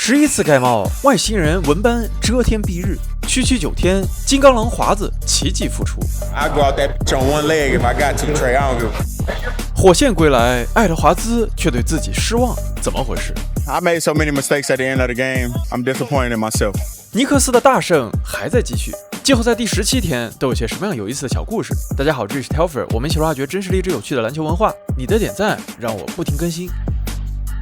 11次盖帽，外星人文班遮天蔽日，区区9天，金刚狼华子奇迹复出。火线归来，爱德华兹却对自己失望，怎么回事 I made so many mistakes at the end of the game. I'm disappointed in myself. 尼克斯的大胜还在继续，季后赛第17天都有些什么样有意思的小故事？大家好，这里是 Telfer， 我们一起挖掘真实励志有趣的篮球文化。你的点赞让我不停更新。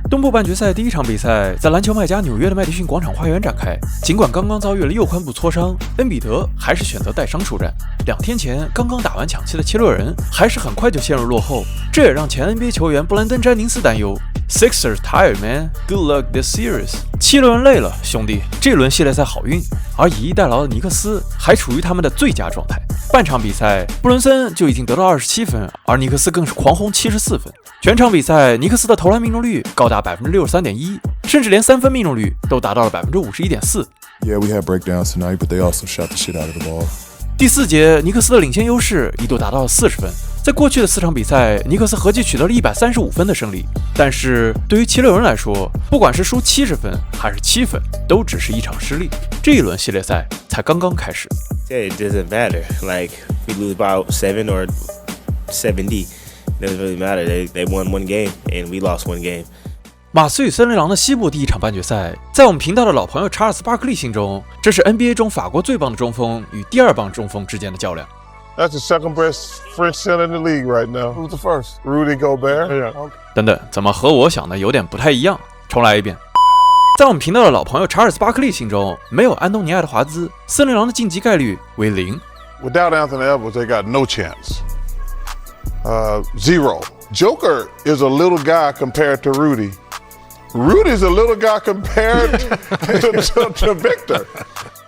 东部半决赛第一场比赛在篮球卖家纽约的麦迪逊广场花园展开。尽管刚刚遭遇了右髋部挫伤，恩比德还是选择带伤出战。2天前刚刚打完抢七的七六人还是很快就陷入落后，这也让前 NBA 球员布兰登·詹宁斯担忧。Sixers tired, man. Good luck this series. 七六人累了，兄弟，这轮系列赛好运。而以逸待劳的尼克斯还处于他们的最佳状态。半场比赛，布伦森就已经得到27分，而尼克斯更是狂轰74分。全场比赛，尼克斯的投篮命中率高达 63.1%， 甚至连3分命中率都达到了 51.4%。 Yeah, we had breakdowns tonight, but they also shot the shit out of the ball. 第4节，尼克斯的领先优势一度达到了40分。在过去的4场比赛，尼克斯合计取得了135分的胜利。但是对于七六人来说，不管是输70分还是7分，都只是一场失利。这一轮系列赛才刚刚开始。It doesn't matter. Like we lose by 7 or 70, it doesn't really matter. They won one game and we lost one game. 马刺与森林狼的西部第一场半决赛，在我们频道的老朋友查尔斯·巴克利心中，这是 NBA 中法国最棒的中锋与第2棒中锋之间的较量。That's the second best French center in the league right now. Who's the first? Rudy Gobert. Yeah. 等等，怎么和我想的有点不太一样？重来一遍。在我们频道的老朋友查尔斯·巴克利心中，没有安东尼·爱德华兹，森林狼的晋级概率为0。Without Anthony Edwards, they got no chance. Zero. Joker is a little guy compared to Rudy. Rudy's a little guy compared to Victor.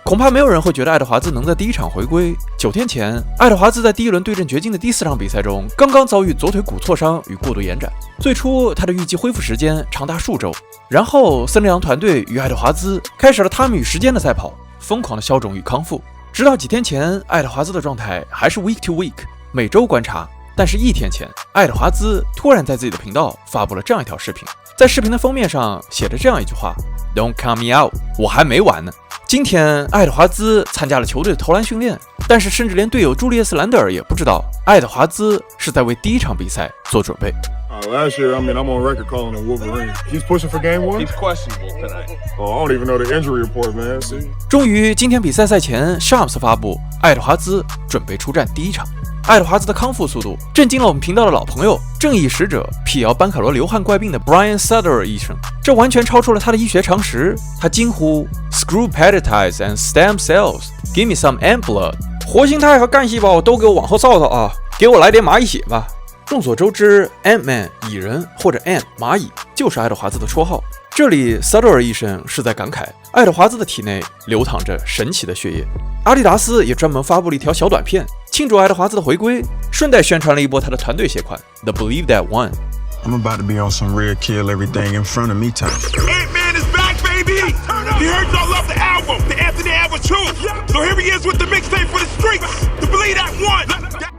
恐怕没有人会觉得爱德华兹能在第一场回归。9天前，爱德华兹在第一轮对阵掘金的第4场比赛中，刚刚遭遇左腿骨挫伤与过度延展。最初，他的预计恢复时间长达数周。然后，森林狼团队与爱德华兹开始了他们与时间的赛跑，疯狂的消肿与康复。直到几天前，爱德华兹的状态还是 week to week， 每周观察。但是1天前，爱德华兹突然在自己的频道发布了这样一条视频，在视频的封面上写着这样一句话 ：Don't count me out， 我还没完呢。今天，爱德华兹参加了球队的投篮训练，但是甚至连队友朱利叶斯·兰德尔也不知道，爱德华兹是在为第一场比赛做准备。Last year, I'm on record calling him Wolverine. He's pushing for game 1? He's questionable tonight. Oh, I don't even know the injury report, man. See? 终于，今天比赛赛前 ，Shams 发布，爱德华兹准备出战第一场。爱德华兹的康复速度震惊了我们频道的老朋友、正义使者、辟谣班卡罗流汗怪病的 Brian Sutter 医生，这完全超出了他的医学常识。他惊呼 ：“Screw peptides and stem cells, give me some ant blood。”活性肽和干细胞都给我往后扫扫啊！给我来点蚂蚁血吧！众所周知 ，Ant-Man 蚁人或者 Ant 蚂蚁就是爱德华兹的绰号。这里 Sutter 医生是在感慨，爱德华兹的体内流淌着神奇的血液。阿迪达斯也专门发布了一条小短片，庆祝爱德华兹的回归，顺带宣传了一波他的团队鞋款 The Believe That One。 I'm about to be on some real kill everything in front of me time. Ant-Man is back, baby! He heard y'all love the album, the Anthony Edwards truth. So here he is with the mixtape for the streets. The Believe That One.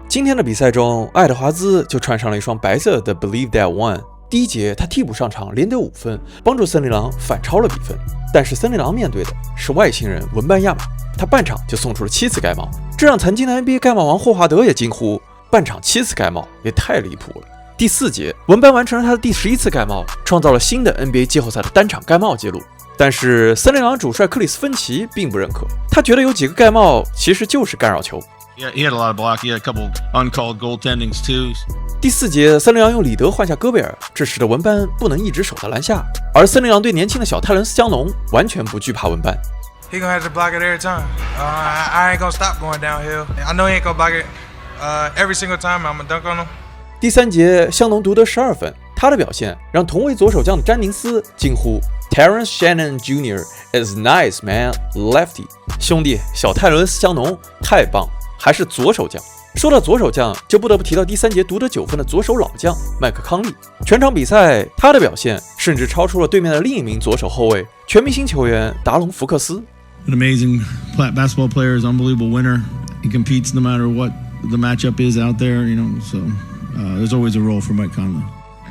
今天的比赛中，爱德华兹就穿上了一双白色的 Believe That One。第一节他替补上场，连得5分，帮助森林狼反超了比分。但是森林狼面对的是外星人文班亚马，他半场就送出了7次盖帽，这让曾经的 NBA 盖帽王霍华德也惊呼：半场7次盖帽也太离谱了。第4节，文班完成了他的第11次盖帽，创造了新的 NBA 季后赛的单场盖帽纪录。但是森林狼主帅克里斯芬奇并不认可，他觉得有几个盖帽其实就是干扰球。Yeah, he had a lot of block. He had a couple uncalled goaltendings too. 第4节，森林狼用里德换下戈贝尔，这使得文班不能一直守在篮下。而森林狼队年轻的小泰伦斯·香农完全不惧怕文班。He gonna have to block it every time. I ain't gonna stop going downhill. I know he ain't gonna block it every single time. I'm gonna dunk on him. 第3节，香农独得12分，他的表现让同为左手将的詹宁斯惊呼 ：“Terrence Shannon Jr. is nice, man, lefty。”兄弟，小泰伦斯·香农太棒，还是左手将。说到左手将，就不得不提到第3节独得9分的左手老将麦克康利。全场比赛，他的表现甚至超出了对面的另一名左手后卫全明星球员达隆·福克斯。An amazing basketball player, is an unbelievable winner. He competes no matter what the matchup is out there, so there's always a role for Mike Conley.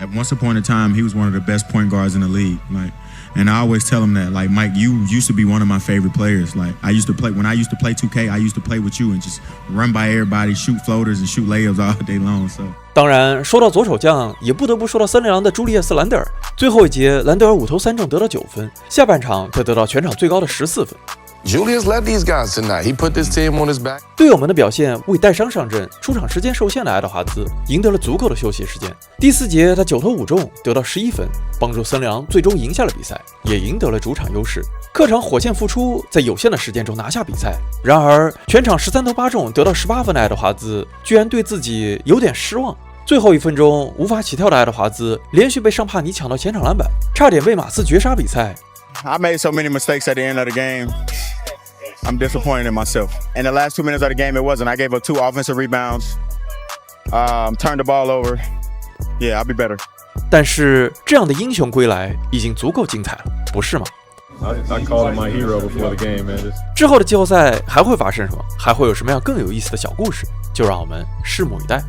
At once upon a time, he was one of the best point guards in the league. Like And I always tell him that, like, Mike, you used to be one of my favorite players. Like, when I used to play 2K, I used to play with you and just run by everybody, shoot floaters and shoot layups all day long. So. 当然，说到左手将，也不得不说到森林狼的朱利叶斯·兰德尔。最后一节，兰德尔5投3中得到9分，下半场他得到全场最高的14分。Julius led these guys tonight. He put this team on his back. 队友们的表现为带伤上阵、出场时间受限的爱德华兹赢得了足够的休息时间。第4节，他9投5中，得到11分，帮助森林狼最终赢下了比赛，也赢得了主场优势。客场火线复出，在有限的时间中拿下比赛。然而，全场13投8中，得到18分的爱德华兹居然对自己有点失望。最后1分钟无法起跳的爱德华兹连续被尚帕尼抢到前场篮板，差点被马刺绝杀比赛。I made so many mistakes at the end of the game. I'm disappointed in myself. In the last 2 minutes of the game, it wasn't. I gave up 2 offensive rebounds, turned the ball over. Yeah, I'll be better. 但是这样的英雄归来已经足够精彩了，不是吗？ I called him my hero before the game, man. 之后的季后赛还会发生什么？还会有什么样更有意思的小故事？就让我们拭目以待。